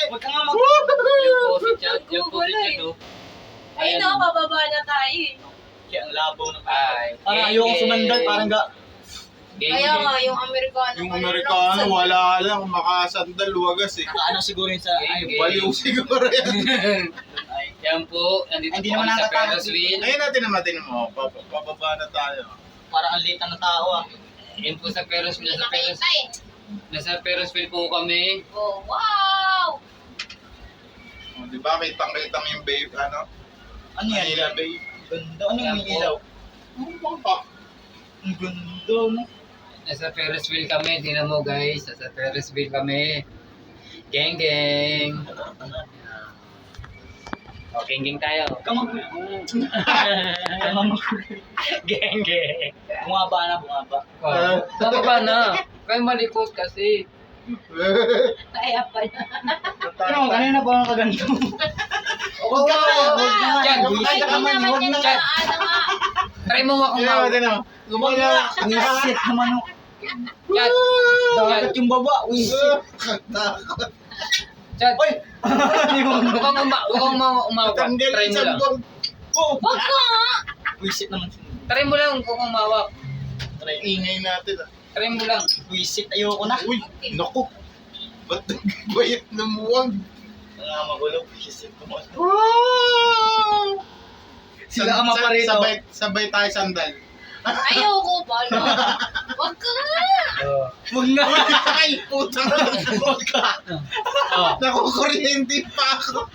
Huwag ka nga mag... Yung po si Chad, yung po si Chad, oh. Ayun o, bababa na tayo eh. Kaya ang labaw na Ay, parang ayoko sumandal, parang ga... Kaya nga, yung Amerikano. Yung Amerikano, wala lang, makasandal, wagas eh. Ano siguro yun sa... Ay, Baliw siguro yan. Ay, Yan po, nandito Hindi po naman kami sa nakatawag Ferris wheel. Ngayon natin naman mo, pababa na tayo. parang ang late na tao ah. Yan po sa Ferris wheel, Hindi nasa Ferris, makita eh. nasa Ferris wheel po kami. Oh, wow! O, di ba, kitang-kitang yung babe, ano? Ano yan? Manila babe. Ganda. Ano yung may Yan po. ilaw? Ang bangka. Ang ganda, no? Nasa Ferris wheel kami, tingnan mo guys, nasa Ferris wheel kami. Geng geng. O, geng geng tayo. Kamag... Kamag... Geng geng. Bumaba na, bumaba. Oh, bababa na. Kaya malikot kasi. Kaya pa na. Ano, kanina pa ang kaganto. Huwag ka na, huwag ka na. Chad, Huwag Ay, ka hindi naman, naman huwag yan na. na, ano nga. Try mo akong Kaya mawag. natin na. Huwag na. Wisit naman, oh. Chad, Dapat yung baba, wisit. Katakot. Chad. Uy! Huwag kang umawag. Tanggal Try mo isang lang. buwan. Oh, Wag ka nga. wisit naman. Try mo lang kung umawak. Ingay natin ah. Try mo lang. Wisit, ayoko na. Uy, naku. Ba't nagbayat na muwag? Nga magulo, wisit ko mo. Wow! Sila ang maparito. Sabay tayo sandal. Ayoko pa, no. Wag ka nga. Huwag na. Ay, putang Huwag ka. Oh. nakukuryente pa ako.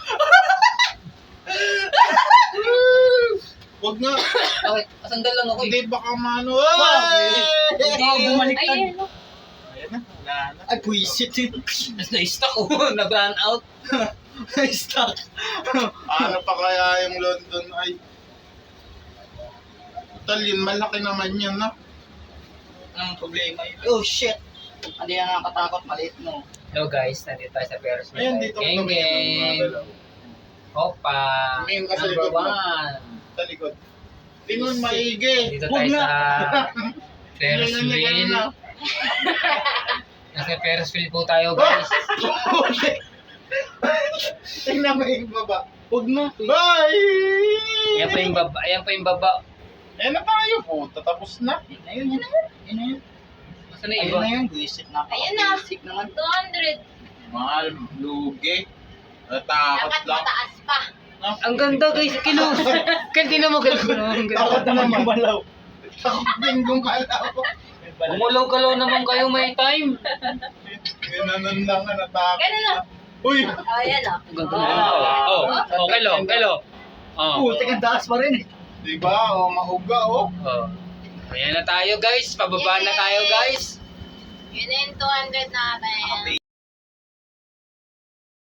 Wag nga. Okay, sandal lang ako eh. Hindi baka mano. Hindi ako bumaliktad. Ayun, no. Ayan na, wala na. Ay, wisit. Mas na-stuck oh. Na-burn out. Stuck. Ano pa kaya yung London ay? Total yun, malaki naman yan na. Anong problema yun? Oh, shit. Hindi na nakakatakot, maliit mo. Hello guys, nandito tayo sa Ferris wheel. Ayun, dito Geng kami geng. gumagalaw. Opa. Ayun ka sa Number likod mo. one. Sa likod. Tingnan maigi. Dito Huwag tayo na. sa Ferris Ganyan na, ganyan wheel. na. Nasa Ferris wheel po tayo guys. Tingnan mo yung baba. Huwag na. Bye! Ayan po yung baba. Ayan po yung baba. Ayan na tayo po. Tatapos na. Yun na yun, yun na yun. Yun na yun. Nasaan na yung Ayun iba? na yun, wisit na. Ayun na. Basic naman. 200. Mahal, lugi. Natakot Dapat lang. mataas pa. Ang ganda guys. Kilo. Kantina mo ganda. Ang Takot ganda. naman yung balaw. Takot din gumalaw. Gumalaw-galaw naman kayo may time. Ginanon lang na natakot. Ganun na. Uy! Ayan, oh. Ang ganda na. Oh, oh, kilo, kilo. Oh. Putik ang taas pa rin eh. Diba? O, mahuga o. Oh. Ayan na tayo guys. Pababa na tayo guys. Yun na yung 200 natin.